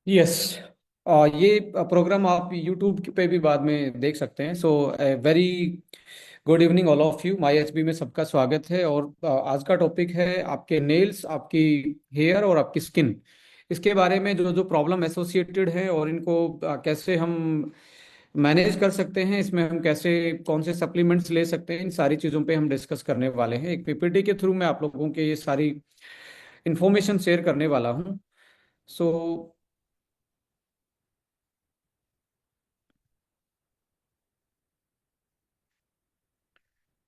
Yes. ये programme आप YouTube पे भी बाद में देख सकते हैं। So very good evening all of you. My HB में सबका स्वागत है। और आज का टॉपिक है आपके नेल्स, आपकी हेयर और आपकी स्किन। इसके बारे में जो जो प्रॉब्लम एसोसिएटेड है और इनको कैसे हम मैनेज कर सकते हैं, इसमें हम कैसे कौन से सप्लीमेंट्स ले सकते हैं, इन सारी चीज़ों पे हम डिस्कस करने वाले हैं। एक पीपीटी के थ्रू मैं आप लोगों के ये सारी इंफॉर्मेशन शेयर करने वाला हूँ। सो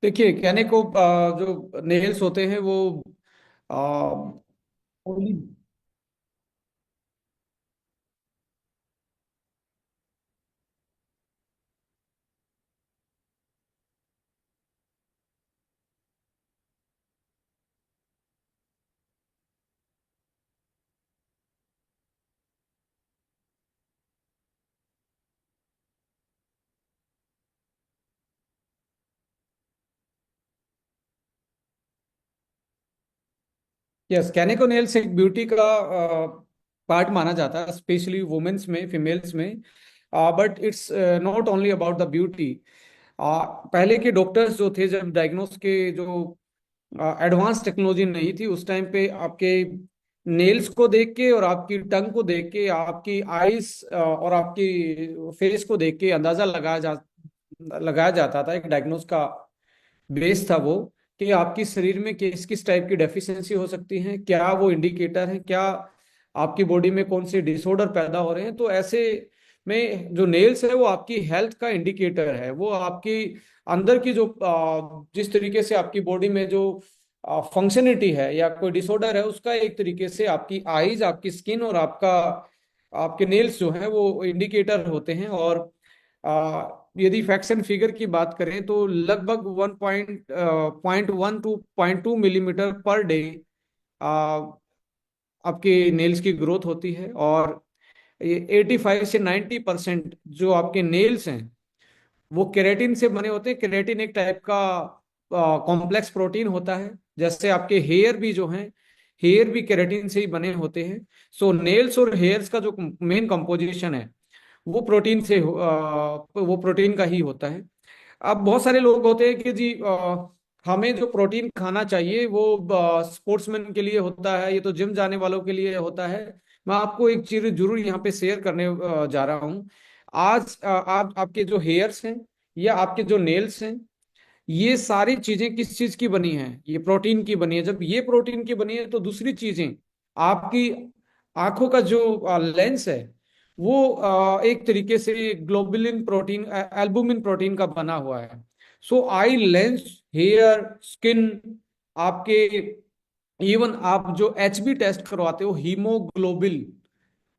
देखिए, कहने को जो नेल्स होते हैं वो ओनली। यस, कहने को नेल्स एक ब्यूटी का पार्ट माना जाता है, स्पेशली वुमेन्स में, फीमेल्स में। But it's not only about the beauty. पहले के डॉक्टर्स जो थे, जब डायग्नोस के जो एडवांस टेक्नोलॉजी नहीं थी उस टाइम पे, आपके नेल्स को देख के और आपकी टंग को देख के, आपकी आईज और आपकी फेस को देख के अंदाजा लगाया जाता था। एक डायग्नोस का बेस था वो, कि आपकी शरीर में किस किस टाइप की डेफिशिएंसी हो सकती है, क्या वो इंडिकेटर है, क्या आपकी बॉडी में कौन से डिसऑर्डर पैदा हो रहे हैं। तो ऐसे में जो नेल्स है वो आपकी हेल्थ का इंडिकेटर है। वो आपकी अंदर की जो जिस तरीके से आपकी बॉडी में जो फंक्शनिटी है या कोई डिसऑर्डर है, उसका एक तरीके से आपकी आईज, आपकी स्किन और आपका आपके नेल्स जो है वो इंडिकेटर होते हैं। और यदि फैक्ट्स एंड फिगर की बात करें तो लगभग 1.1 टू 0.2 मिलीमीटर पर डे आपके नेल्स की ग्रोथ होती है। और ये 85 से 90% जो आपके नेल्स हैं वो केराटिन से बने होते हैं। केराटिन एक टाइप का कॉम्प्लेक्स प्रोटीन होता है। जैसे आपके हेयर भी जो हैं, हेयर भी केराटिन से ही बने होते हैं। सो नेल्स और हेयर्स का जो मेन कंपोजिशन है वो प्रोटीन से वो प्रोटीन का ही होता है। अब बहुत सारे लोग होते हैं कि जी हमें जो प्रोटीन खाना चाहिए वो स्पोर्ट्समैन के लिए होता है, ये तो जिम जाने वालों के लिए होता है। मैं आपको एक चीज जरूर यहाँ पे शेयर करने जा रहा हूँ। आज आप आपके जो हेयर्स हैं या आपके जो नेल्स हैं, ये सारी चीजें किस चीज की बनी हैं? ये प्रोटीन की बनी है। जब ये प्रोटीन की बनी है तो दूसरी चीजें, आपकी आंखों का जो लेंस है वो एक तरीके से ग्लोबुलिन प्रोटीन, एल्बुमिन प्रोटीन का बना हुआ है। सो आई लेंस, हेयर, स्किन, आपके इवन आप जो एचबी टेस्ट करवाते हो, हीमोग्लोबिन,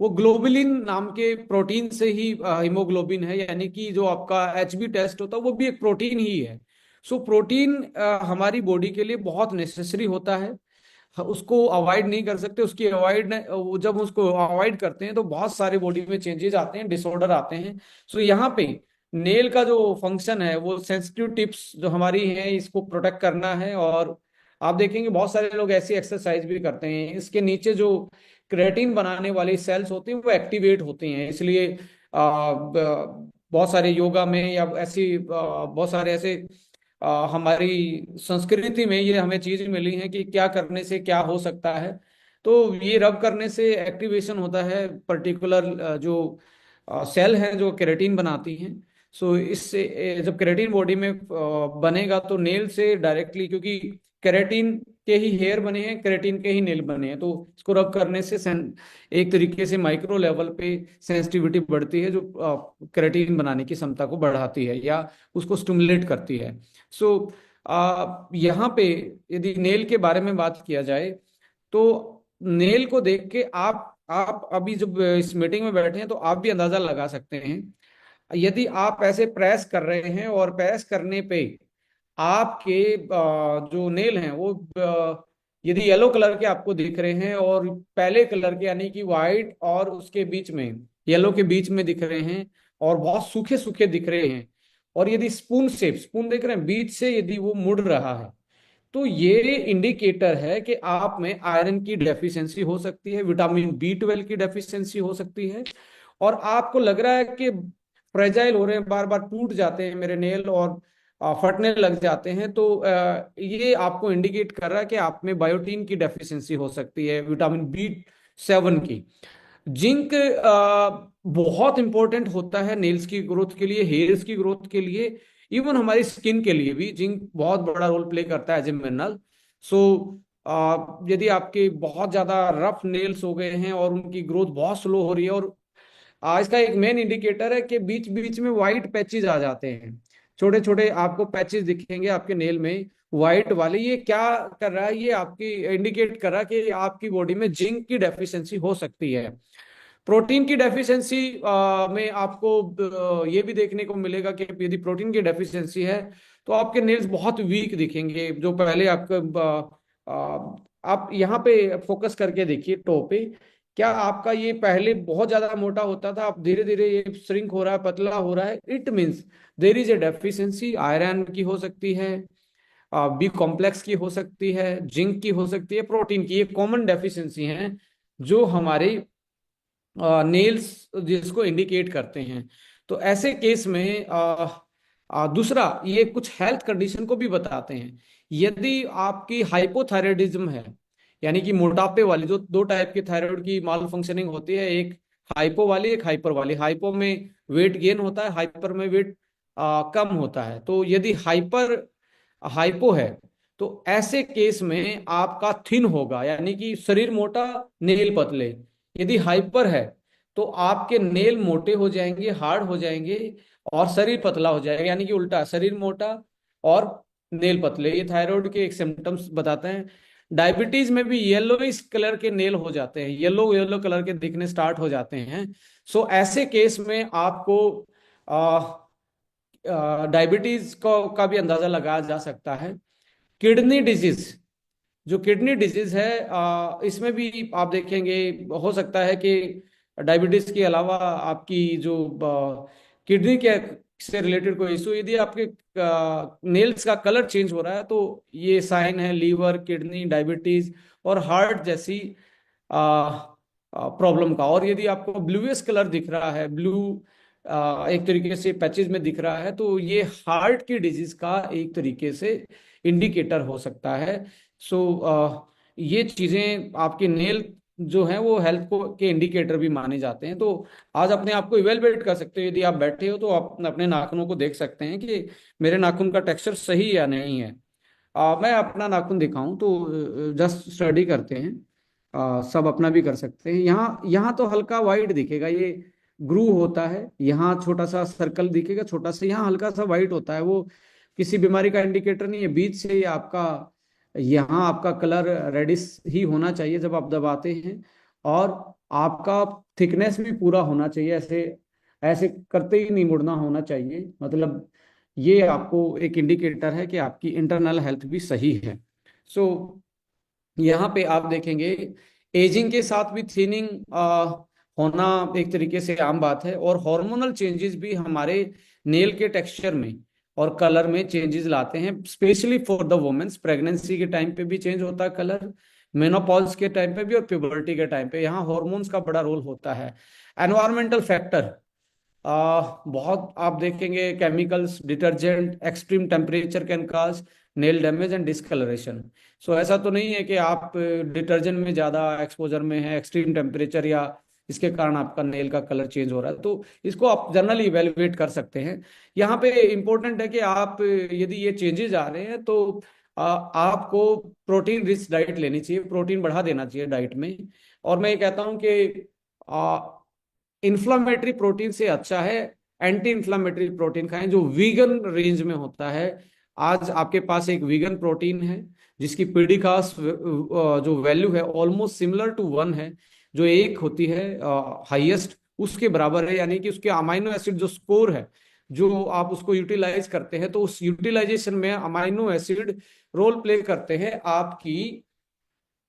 वो ग्लोबुलिन नाम के प्रोटीन से ही हीमोग्लोबिन है। यानी कि जो आपका एचबी टेस्ट होता है वो भी एक प्रोटीन ही है। सो प्रोटीन हमारी बॉडी के लिए बहुत नेसेसरी होता है। उसको अवॉइड नहीं कर सकते। उसकी अवॉइड, जब उसको अवॉइड करते हैं तो बहुत सारे बॉडी में चेंजेस आते हैं, डिसऑर्डर आते हैं। सो यहाँ पे नेल का जो फंक्शन है वो सेंसिटिव टिप्स जो हमारी हैं इसको प्रोटेक्ट करना है। और आप देखेंगे बहुत सारे लोग ऐसी एक्सरसाइज भी करते हैं, इसके नीचे जो क्रेटिन बनाने वाली सेल्स होती हैं वो एक्टिवेट होती हैं। इसलिए बहुत सारे योगा में या ऐसी बहुत सारे ऐसे हमारी संस्कृति में ये हमें चीज मिली है कि क्या करने से क्या हो सकता है। तो ये रब करने से एक्टिवेशन होता है पर्टिकुलर जो सेल हैं जो केराटिन बनाती हैं। सो इससे जब केराटिन बॉडी में बनेगा तो नेल से डायरेक्टली, क्योंकि केराटिन के ही हेयर बने हैं, केराटिन के ही नेल बने हैं, तो इसको रब करने से एक तरीके से माइक्रो लेवल पे सेंसिटिविटी बढ़ती है, जो केराटिन बनाने की क्षमता को बढ़ाती है या उसको स्टिमुलेट करती है। सो यहाँ पे यदि नेल के बारे में बात किया जाए तो नेल को देख के आप अभी जब इस मीटिंग में बैठे हैं तो आप भी अंदाजा लगा सकते हैं। यदि आप ऐसे प्रेस कर रहे हैं और प्रेस करने पे आपके जो नेल हैं वो यदि येलो कलर के आपको दिख रहे हैं और पहले कलर के यानी कि वाइट और उसके बीच में येलो के बीच में दिख रहे हैं और बहुत सूखे सूखे दिख रहे हैं, और यदि स्पून शेप, स्पून देख रहे हैं बीच से, यदि वो मुड़ रहा है तो ये इंडिकेटर है कि आप में आयरन की डेफिशिएंसी हो सकती है, विटामिन B12 की डेफिशिएंसी हो सकती है, और आपको लग रहा है कि फ्रेजाइल हो रहे हैं, बार बार टूट जाते हैं मेरे नेल और फटने लग जाते हैं, तो ये आपको इंडिकेट कर रहा है कि आप में बायोटीन की डेफिशिएंसी हो सकती है, विटामिन B7 की। जिंक बहुत इंपॉर्टेंट होता है नेल्स की ग्रोथ के लिए, हेयर्स की ग्रोथ के लिए, इवन हमारी स्किन के लिए भी जिंक बहुत बड़ा रोल प्ले करता है एज ए मिनरल। सो यदि आपके बहुत ज्यादा रफ नेल्स हो गए हैं और उनकी ग्रोथ बहुत स्लो हो रही है, और इसका एक मेन इंडिकेटर है कि बीच बीच में वाइट पैचेज आ जाते हैं, छोटे छोटे आपको पैचेज दिखेंगे आपके नेल में वाइट वाले, ये क्या कर रहा है, ये आपकी इंडिकेट कर रहा है कि आपकी बॉडी में जिंक की डेफिशिएंसी हो सकती है। प्रोटीन की डेफिशिएंसी में आपको ये भी देखने को मिलेगा कि यदि प्रोटीन की डेफिशिएंसी है तो आपके नेल्स बहुत वीक दिखेंगे, जो पहले आपके आप यहाँ पे फोकस करके देखिए टो पे, क्या आपका ये पहले बहुत ज्यादा मोटा होता था, अब धीरे धीरे ये श्रिंक हो रहा है, पतला हो रहा है, it means there is a deficiency. Iron की हो सकती है, B कॉम्प्लेक्स की हो सकती है, जिंक की हो सकती है, प्रोटीन की, ये कॉमन डेफिशिएंसी हैं जो हमारे नेल्स जिसको इंडिकेट करते हैं। तो ऐसे केस में दूसरा ये कुछ हेल्थ कंडीशन को भी बताते हैं। यदि आपकी हाइपोथायराइडिज्म है, यानी कि मोटापे वाली, जो दो टाइप की थायराइड की माल फंक्शनिंग होती है, एक हाइपो वाली एक हाइपर वाली, हाइपो में वेट गेन होता है, हाइपर में वेट कम होता है। तो यदि हाइपो है तो ऐसे केस में आपका थिन होगा, यानी कि शरीर मोटा नेल पतले। यदि हाइपर है तो आपके नेल मोटे हो जाएंगे, हार्ड हो जाएंगे, और शरीर पतला हो जाएगा, यानी कि उल्टा, शरीर मोटा और नेल पतले। ये थायराइड के एक सिम्टम्स बताते हैं। डायबिटीज में भी येलोइश कलर के नेल हो जाते हैं, येलो येलो कलर के दिखने स्टार्ट हो जाते हैं। सो ऐसे केस में आपको डायबिटीज को का भी अंदाजा लगाया जा सकता है। किडनी डिजीज, जो किडनी डिजीज है, इसमें भी आप देखेंगे हो सकता है कि डायबिटीज के अलावा आपकी जो किडनी के से रिलेटेड कोई इशू, यदि आपके नेल्स का कलर चेंज हो रहा है तो ये साइन है लीवर, किडनी, डायबिटीज और हार्ट जैसी प्रॉब्लम का। और यदि आपको ब्लूइश कलर दिख रहा है, ब्लू एक तरीके से पैचेज में दिख रहा है, तो ये हार्ट की डिजीज का एक तरीके से इंडिकेटर हो सकता है। सो ये चीजें आपके नेल जो हैं वो हेल्थ को के इंडिकेटर भी माने जाते हैं। तो आज अपने आप को इवेलुएट कर सकते हो, यदि आप बैठे हो तो आप अपने नाखूनों को देख सकते हैं कि मेरे नाखून का टेक्सचर सही या नहीं है। मैं अपना नाखून दिखाऊं तो जस्ट स्टडी करते हैं, सब अपना भी कर सकते हैं। यहाँ यहाँ तो हल्का वाइट दिखेगा, ये ग्रू होता है, यहाँ छोटा सा सर्कल दिखेगा छोटा सा, यहाँ हल्का सा वाइट होता है, वो किसी बीमारी का इंडिकेटर नहीं है। बीच से ये आपका, यहाँ आपका कलर रेडिश ही होना चाहिए जब आप दबाते हैं, और आपका थिकनेस भी पूरा होना चाहिए, ऐसे ऐसे करते ही नहीं मुड़ना होना चाहिए, मतलब ये आपको एक इंडिकेटर है कि आपकी इंटरनल हेल्थ भी सही है। सो यहाँ पे आप देखेंगे एजिंग के साथ भी थिनिंग होना एक तरीके से आम बात है, और हार्मोनल चेंजेस भी हमारे नेल के टेक्सचर में और कलर में चेंजेस लाते हैं, specially for the womens. Pregnancy के टाइम पे भी चेंज होता है कलर, मेनोपॉज के टाइम पे भी, और प्यूबर्टी के टाइम पे, यहाँ हॉर्मोन्स का बड़ा रोल होता है। एनवायरमेंटल फैक्टर बहुत आप देखेंगे, chemicals, detergent, extreme temperature can cause nail damage and discolouration. So ऐसा तो नहीं है कि आप डिटर्जेंट में ज्यादा एक्सपोजर में है, एक्सट्रीम टेम्परेचर या इसके कारण आपका नेल का कलर चेंज हो रहा है, तो इसको आप जनरली इवेलुएट कर सकते हैं। यहाँ पे इंपॉर्टेंट है कि आप यदि ये चेंजेस आ रहे हैं तो आपको प्रोटीन रिच डाइट लेनी चाहिए, प्रोटीन बढ़ा देना चाहिए डाइट में। और मैं ये कहता हूँ कि इन्फ्लामेटरी प्रोटीन से अच्छा है एंटी इन्फ्लामेटरी प्रोटीन खाएं जो वीगन रेंज में होता है। आज आपके पास एक वीगन प्रोटीन है जिसकी पीडिकास जो वैल्यू है ऑलमोस्ट सिमिलर टू 1 है, जो एक होती है हाईएस्ट उसके बराबर है, यानी कि उसके अमाइनो एसिड जो स्कोर है, जो आप उसको यूटिलाइज करते हैं, तो उस यूटिलाइजेशन में अमाइनो एसिड रोल प्ले करते हैं आपकी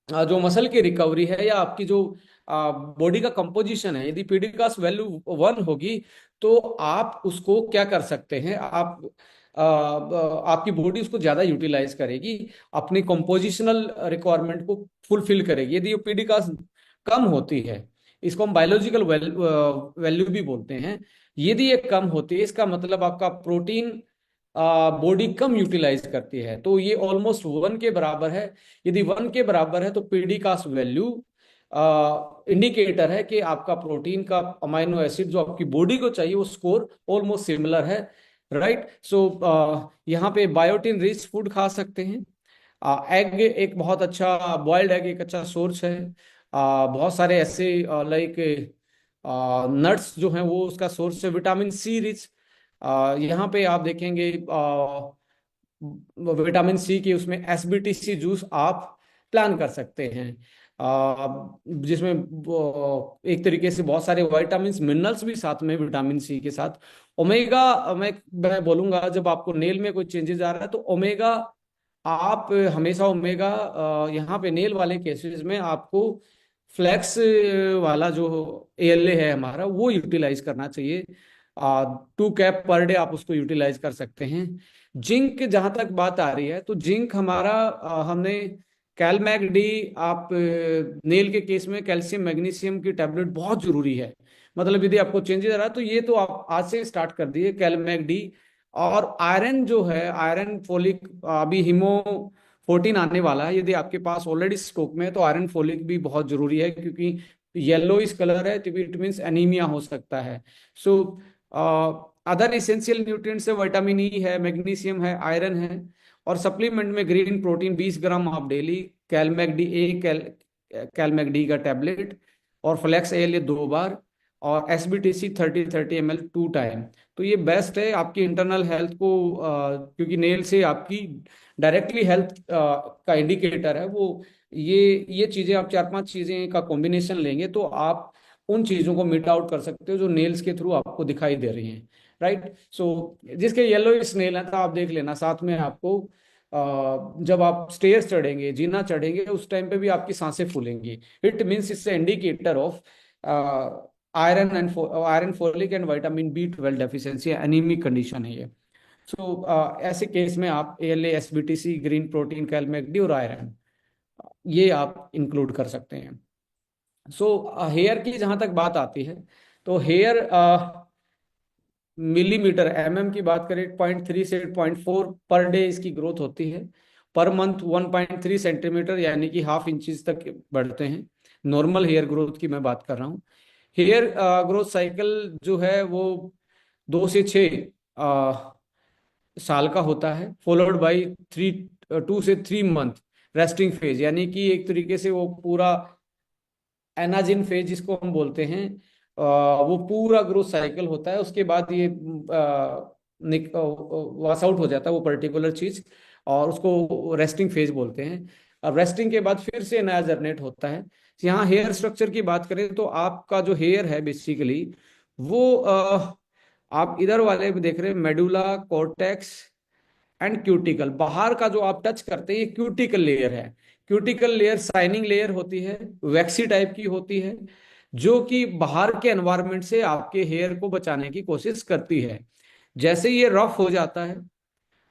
जो मसल की रिकवरी है, या आपकी जो बॉडी का कंपोजिशन है, यदि पीडीकास वैल्यू 1 होगी तो आप उसको क्या कर सकते हैं, आप आपकी बॉडी उसको ज्यादा यूटिलाइज करेगी, अपनी कंपोजिशनल रिक्वायरमेंट को फुलफिल करेगी। यदि ये पीडीकास कम होती है, इसको हम बायोलॉजिकल वैल्यू भी बोलते हैं, यदि ये कम होती है इसका मतलब आपका प्रोटीन बॉडी कम यूटिलाइज करती है, तो ये ऑलमोस्ट 1 के बराबर है। यदि 1 के बराबर है तो पीडीकास वैल्यू इंडिकेटर है कि आपका प्रोटीन का अमाइनो एसिड जो आपकी बॉडी को चाहिए वो स्कोर ऑलमोस्ट सिमिलर है, राइट। सो यहाँ पे बायोटिन रिच फूड खा सकते हैं। एग एक बहुत अच्छा, बॉइल्ड एग एक अच्छा सोर्स है। बहुत सारे ऐसे लाइक नट्स जो हैं वो उसका सोर्स है। विटामिन सी रिच, यहाँ पे आप देखेंगे विटामिन सी की उसमें एसबीटीसी जूस आप प्लान कर सकते हैं, जिसमें एक तरीके से बहुत सारे विटामिन मिनरल्स भी साथ में, विटामिन सी के साथ ओमेगा। मैं बोलूंगा जब आपको नेल में कोई चेंजेस आ रहा है तो ओमेगा, आप हमेशा ओमेगा यहाँ पे नेल वाले केसेस में आपको फ्लैक्स वाला जो एएलए है हमारा वो यूटिलाइज करना चाहिए। 2 कैप पर डे आप उसको यूटिलाइज कर सकते हैं। जिंक जहां तक बात आ रही है तो जिंक हमारा हमने कैलमैक डी, आप नेल के केस में कैल्शियम मैग्नीशियम की टैबलेट बहुत जरूरी है। मतलब यदि आपको चेंजेस आ रहा है तो ये तो आप आज से स्टार्ट कर दिए कैलमैक डी। और आयरन जो है, आयरन फोलिक, अभी हीमो 14 आने वाला है, यदि आपके पास ऑलरेडी स्टॉक में है तो आयरन फोलिक भी बहुत जरूरी है, क्योंकि येलो इस कलर है तो इट मीन्स एनीमिया हो सकता है। सो अदर इसेंशियल न्यूट्रिएंट्स है, विटामिन ई है, मैग्नीशियम है, आयरन है। और सप्लीमेंट में ग्रीन प्रोटीन 20 ग्राम आप डेली, कैलमैकडी ए कैलमैकडी का टैबलेट, और फ्लैक्स एल ये 2 बार, और एसबीटीसी 30-30 ml 2 टाइम। तो ये बेस्ट है आपकी इंटरनल हेल्थ को, क्योंकि नेल से आपकी डायरेक्टली हेल्थ का इंडिकेटर है वो। ये चीजें आप 4-5 चीजें का कॉम्बिनेशन लेंगे तो आप उन चीजों को मीट आउट कर सकते हो जो नेल्स के थ्रू आपको दिखाई दे रही हैं, राइट। सो जिसके येलो स्नेल है तो आप देख लेना, साथ में आपको जब आप स्टेयर्स चढ़ेंगे, जीना चढ़ेंगे, उस टाइम पे भी आपकी सांसें फूलेंगी। It means it's indicator of iron folic and vitamin B12 deficiency, anaemic condition है ये। सो ऐसे केस में आप ALA, SBTC, green protein, Calmac D और आयरन ये आप इंक्लूड कर सकते हैं। सो हेयर की जहां तक बात आती है तो हेयर मिलीमीटर की बात करें, 0.3 से 0.4 पर डे इसकी ग्रोथ होती है। पर मंथ 1.3 सेंटीमीटर यानी कि हाफ इंचज तक बढ़ते हैं। नॉर्मल हेयर ग्रोथ की मैं बात कर रहा हूँ। हेयर ग्रोथ साइकिल जो है वो 2 से 6 साल का होता है, फॉलोड बाई 2 से 3 मंथ रेस्टिंग फेज, यानी कि एक तरीके से वो पूरा एनाजिन फेज जिसको हम बोलते हैं, वो पूरा ग्रोथ साइकिल होता है। उसके बाद ये वॉश आउट हो जाता है वो पर्टिकुलर चीज, और उसको रेस्टिंग फेज बोलते हैं। अब रेस्टिंग के बाद फिर से नया जनरेट होता है। यहाँ हेयर स्ट्रक्चर की बात करें तो आपका जो हेयर है बेसिकली वो आप इधर वाले में देख रहे हैं, मेडुला, कॉर्टेक्स एंड क्यूटिकल। बाहर का जो आप टच करते हैं ये क्यूटिकल लेयर है। क्यूटिकल लेयर शाइनिंग लेयर होती है, वैक्सी टाइप की होती है, जो कि बाहर के एनवायरनमेंट से आपके हेयर को बचाने की कोशिश करती है। जैसे ये रफ हो जाता है,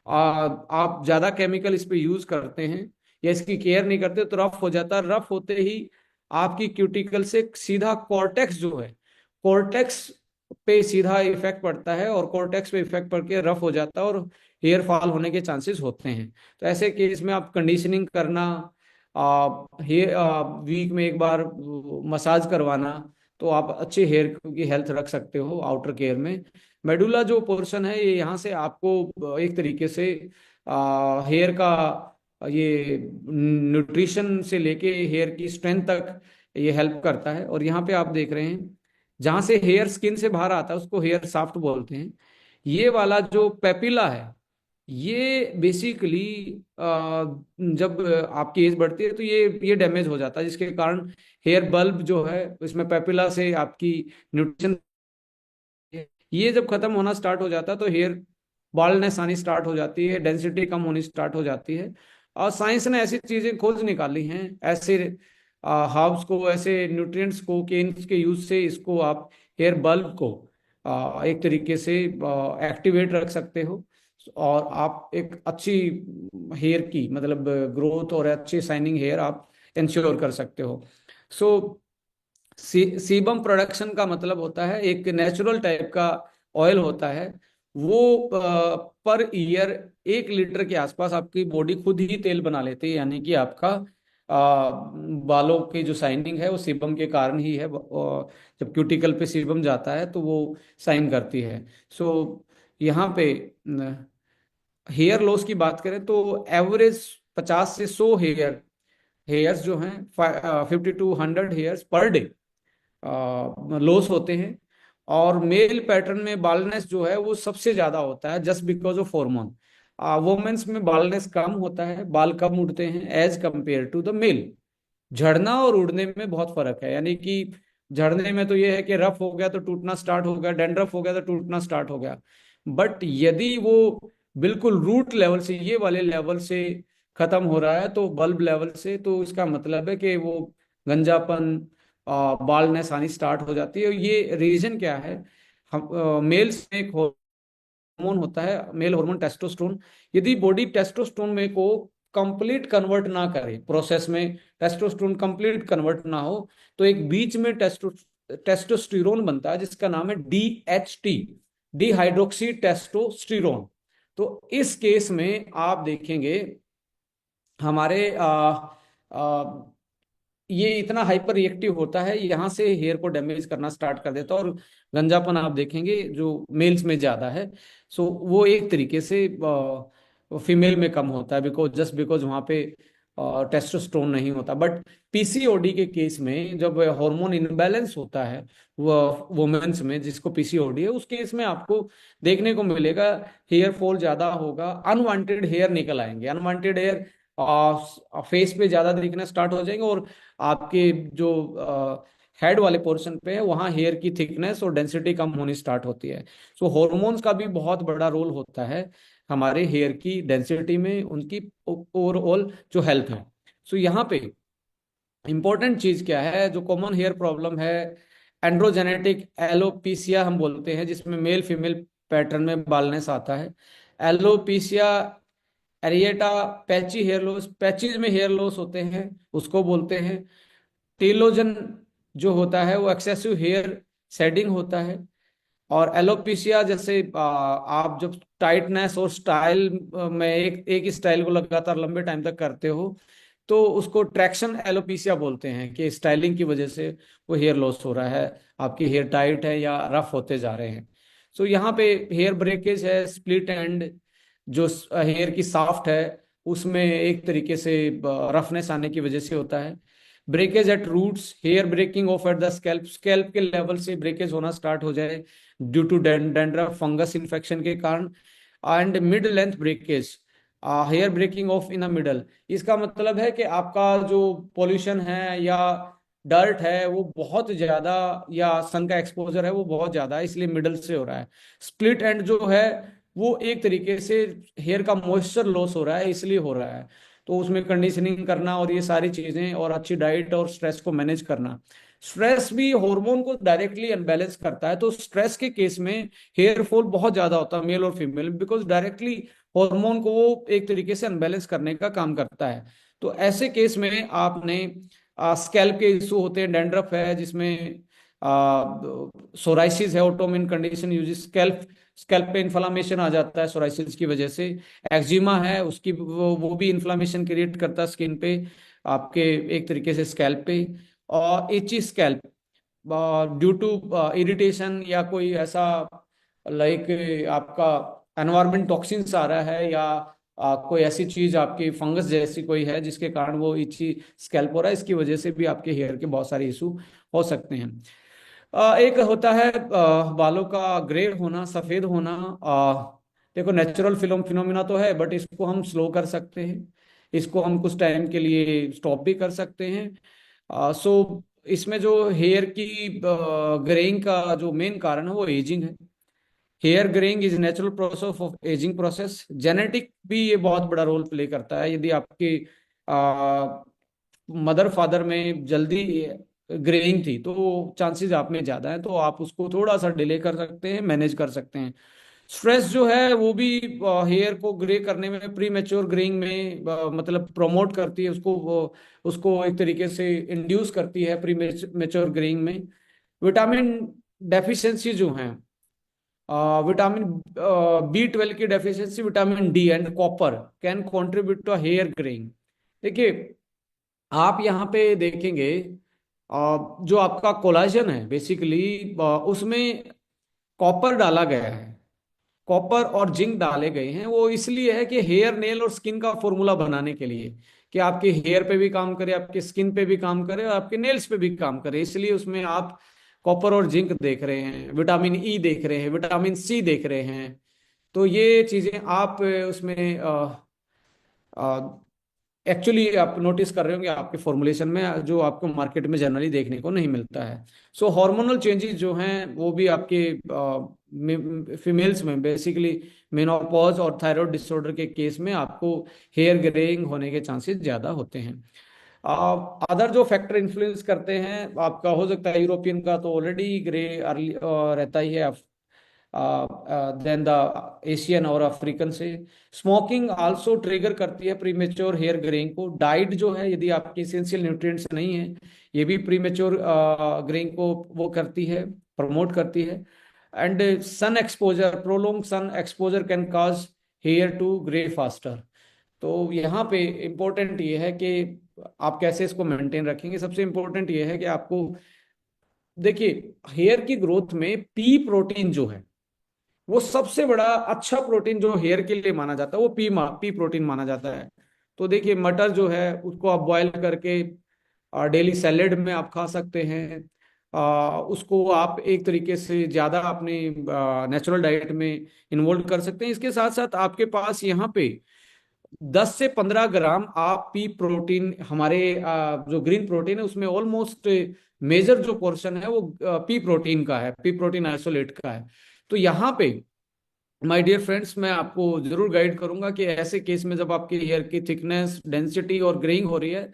आप ज्यादा केमिकल इस पे यूज करते हैं या इसकी केयर नहीं करते तो रफ हो जाता है। रफ होते ही आपकी क्यूटिकल से सीधा कॉर्टेक्स जो है, कॉर्टेक्स पे सीधा इफेक्ट पड़ता है, और कॉर्टेक्स पे इफेक्ट पड़ के रफ हो जाता है और हेयर फॉल होने के चांसेस होते हैं। तो ऐसे केस में आप कंडीशनिंग करना, हेयर वीक में एक बार मसाज करवाना, तो आप अच्छे हेयर की हेल्थ रख सकते हो आउटर केयर में। मेडुला जो पोर्शन है ये यहाँ से आपको एक तरीके से हेयर का ये न्यूट्रिशन से लेके हेयर की स्ट्रेंथ तक ये हेल्प करता है। और यहाँ पे आप देख रहे हैं जहां से हेयर स्किन से बाहर आता है उसको हेयर शाफ्ट बोलते हैं। ये वाला जो पेपिला है ये बेसिकली जब आपकी एज बढ़ती है तो ये डैमेज हो जाता है, जिसके कारण हेयर बल्ब जो है इसमें पेपिला से आपकी न्यूट्रिशन, ये जब खत्म होना स्टार्ट हो जाता है तो हेयर बाल्डनेस आनी स्टार्ट हो जाती है, डेंसिटी कम होनी स्टार्ट हो जाती है। और साइंस ने ऐसी चीजें खोज निकाली हैं, ऐसे हर्ब्स को, ऐसे न्यूट्रिएंट्स को, कि इनके यूज से इसको आप हेयर बल्ब को एक तरीके से एक्टिवेट रख सकते हो, और आप एक अच्छी हेयर की मतलब ग्रोथ और अच्छी शाइनिंग हेयर आप इंश्योर कर सकते हो। सो सीबम प्रोडक्शन का मतलब होता है एक नेचुरल टाइप का ऑयल होता है, वो पर ईयर 1 लीटर के आसपास आपकी बॉडी खुद ही तेल बना लेती है, यानी कि आपका बालों की जो शाइनिंग है वो सीबम के कारण ही है। जब क्यूटिकल पे सीबम जाता है तो वो शाइन करती है। सो यहाँ पे हेयर लॉस की बात करें तो एवरेज 50 से 100 हेयर्स जो हैं, 50 to 100 hairs per day loss होते हैं। और मेल पैटर्न में बालनेस जो है वो सबसे ज्यादा होता है, just because of hormone. Womens में बालनेस कम होता है, बाल कम उड़ते हैं as compare to the male. झड़ना और उड़ने में बहुत फर्क है, यानी कि झड़ने में तो ये है कि रफ हो गया तो टूटना स्टार्ट हो गया, डेंड्रफ हो गया तो टूटना स्टार्ट हो गया। बट यदि वो बिल्कुल रूट लेवल से, ये वाले लेवल से खत्म हो रहा है, तो बल्ब लेवल से, तो इसका मतलब है कि वो गंजापन, बालनेस आनी स्टार्ट हो जाती है। और ये रीजन क्या है? हम मेल्स में एक हार्मोन होता है, मेल हार्मोन टेस्टोस्टेरोन। यदि बॉडी टेस्टोस्टेरोन में को कंप्लीट कन्वर्ट ना करे, प्रोसेस में टेस्टोस्टेरोन कंप्लीट कन्वर्ट ना हो, तो एक बीच में टेस्टोस्टेरोन बनता है जिसका नाम है DHT, डिहाइड्रोक्सी टेस्टोस्टेरोन। तो इस केस में आप देखेंगे हमारे आ, ये इतना हाइपर रिएक्टिव होता है, यहाँ से हेयर को डैमेज करना स्टार्ट कर देता है। और गंजापन आप देखेंगे जो मेल्स में ज्यादा है, सो वो एक तरीके से फीमेल में कम होता है, बिकॉज जस्ट बिकॉज वहाँ पे टेस्टोस्टेरोन नहीं होता। बट PCOD के केस में जब हार्मोन इनबैलेंस होता है वो वुमेन्स में, जिसको PCOD है, उस केस में आपको देखने को मिलेगा हेयर फॉल ज्यादा होगा, अनवांटेड हेयर निकल आएंगे, अनवांटेड हेयर फेस पे ज्यादा दिखना स्टार्ट हो जाएंगे, और आपके जो हेड वाले पोर्शन पे है वहाँ हेयर की थिकनेस और डेंसिटी कम होनी स्टार्ट होती है। सो हॉर्मोन्स का भी बहुत बड़ा रोल होता है हमारे हेयर की डेंसिटी में, उनकी ओवरऑल जो हेल्थ है। सो यहाँ पे इंपॉर्टेंट चीज क्या है, जो कॉमन हेयर प्रॉब्लम है, एंड्रोजेनेटिक एलोपीसिया हम बोलते हैं, जिसमें मेल फीमेल पैटर्न में बालनेस आता है। Alopecia areata, patchy hair loss, patches में हेयर लॉस होते हैं, उसको बोलते हैं। टेलोजन जो होता है वो एक्सेसिव हेयर शेडिंग होता है। और एलोपेशिया जैसे आप जब टाइटनेस और स्टाइल में एक एक ही स्टाइल को लगातार लंबे टाइम तक करते हो, तो उसको ट्रैक्शन एलोपेशिया बोलते हैं, कि स्टाइलिंग की वजह से वो हेयर लॉस हो रहा है, आपकी हेयर टाइट है या रफ होते जा रहे हैं। सो यहाँ पे हेयर ब्रेकेज है, स्प्लिट एंड जो हेयर की साफ्ट है उसमें एक तरीके से रफनेस आने की वजह से होता है। Breakage at roots, hair breaking off at the scalp, scalp के लेवल से ब्रेकेज होना स्टार्ट हो जाए due to dandruff fungus infection के कारण। And mid length breakage, hair breaking off in a middle, इसका मतलब है कि आपका जो पॉल्यूशन है या डर्ट है वो बहुत ज्यादा, या सन का एक्सपोजर है वो बहुत ज्यादा है, इसलिए मिडल से हो रहा है। स्प्लिट एंड जो है वो एक तरीके से हेयर का मॉइस्चर लॉस हो रहा है, इसलिए हो रहा है। तो उसमें कंडीशनिंग करना और ये सारी चीजें, और अच्छी डाइट और स्ट्रेस को मैनेज करना। स्ट्रेस भी हार्मोन को डायरेक्टली अनबैलेंस करता है, तो स्ट्रेस के केस में हेयर फॉल बहुत ज्यादा होता है मेल और फीमेल, बिकॉज डायरेक्टली हार्मोन को वो एक तरीके से अनबैलेंस करने का काम करता है। तो ऐसे केस में आपने स्कैल्प के इशू होते हैं, डैंड्रफ है जिसमें सोराइसिस है, autoimmune condition use scalp, scalp पे इन्फ्लामेशन आ जाता है सोराइसिस की वजह से। एक्जिमा है उसकी, वो भी इन्फ्लामेशन क्रिएट करता है स्किन पे, आपके एक तरीके से स्कैल्प पे। और इची स्कैल्प ड्यू टू इरिटेशन, या कोई ऐसा लाइक आपका एनवायरमेंट टॉक्सिन्स आ रहा है, या कोई ऐसी चीज आपकी फंगस जैसी कोई है जिसके कारण वो इची स्कैल्प हो रहा है, इसकी वजह से भी आपके हेयर के बहुत सारे इशू हो सकते हैं। एक होता है बालों का ग्रे होना, सफेद होना। देखो नेचुरल फिनोमिना तो है, बट इसको हम स्लो कर सकते हैं, इसको हम कुछ टाइम के लिए स्टॉप भी कर सकते हैं। सो इसमें जो हेयर की ग्रेइंग का जो मेन कारण है वो एजिंग है। Hair greying is natural process of ageing process. Genetic भी ये बहुत बड़ा रोल प्ले करता है। यदि आपकी मदर फादर में जल्दी ग्रेइंग थी, तो चांसेस आप में ज्यादा है, तो आप उसको थोड़ा सा डिले कर सकते हैं, मैनेज कर सकते हैं। स्ट्रेस जो है वो भी हेयर को ग्रे करने में, प्री मेच्योर ग्रेइंग में मतलब प्रमोट करती है उसको, उसको एक तरीके से इंड्यूस करती है प्री मेच्योर ग्रेइंग में। विटामिन डेफिशिएंसी जो है, विटामिन B12 की deficiency, vitamin D and copper can contribute to hair greying. देखिए, आप यहाँ पे देखेंगे जो आपका कोलाजन है बेसिकली, उसमें कॉपर डाला गया है, कॉपर और जिंक डाले गए हैं। वो इसलिए है कि हेयर, नेल और स्किन का फॉर्मूला बनाने के लिए, कि आपके हेयर पे भी काम करे, आपके स्किन पे भी काम करे और आपके नेल्स पे भी काम करे, इसलिए उसमें आप कॉपर और जिंक देख रहे हैं, विटामिन ई देख रहे हैं, विटामिन सी देख रहे हैं। तो ये चीजें आप उसमें एक्चुअली आप नोटिस कर रहे होंगे आपके फॉर्मुलेशन में, जो आपको मार्केट में जनरली देखने को नहीं मिलता है। सो हार्मोनल चेंजेस जो हैं वो भी आपके फीमेल्स में बेसिकली मेनोपॉज और थायराइड डिसऑर्डर के केस में आपको हेयर ग्रेइंग होने के चांसेस ज्यादा होते हैं। अदर जो फैक्टर इन्फ्लुएंस करते हैं आपका, हो सकता है यूरोपियन का तो ऑलरेडी ग्रे अर्ली रहता ही है, देन द एशियन और अफ्रीकन से। स्मोकिंग आल्सो ट्रिगर करती है प्रीमेच्योर हेयर ग्रेइंग को। डाइट जो है, यदि आपके इसेंशियल न्यूट्रिएंट्स नहीं है, ये भी प्रीमेच्योर ग्रेइंग को वो करती है, प्रमोट करती है। And sun exposure, prolong sun exposure can cause hair to grey faster. तो यहाँ पे इम्पोर्टेंट ये है कि आप कैसे इसको मेंटेन रखेंगे। सबसे इम्पोर्टेंट ये है कि आपको, देखिए, हेयर की ग्रोथ में पी प्रोटीन जो है, वो सबसे बड़ा अच्छा प्रोटीन जो हेयर के लिए माना जाता है, वो पी प्रोटीन माना जाता है। तो देखिए, मटर जो है उसको आप बॉयल करके डेली सैलेड में आप खा सकते हैं। उसको आप एक तरीके से ज़्यादा अपनी नेचुरल डाइट में इन्वॉल्व कर सकते हैं। इसके साथ साथ आपके पास यहाँ पे 10 से 15 ग्राम आप पी प्रोटीन, हमारे जो ग्रीन प्रोटीन है उसमें ऑलमोस्ट मेजर जो पोर्शन है वो पी प्रोटीन का है, पी प्रोटीन आइसोलेट का है। तो यहाँ पे माय डियर फ्रेंड्स, मैं आपको जरूर गाइड करूंगा कि ऐसे केस में जब आपके हेयर की थिकनेस, डेंसिटी और ग्रेइंग हो रही है,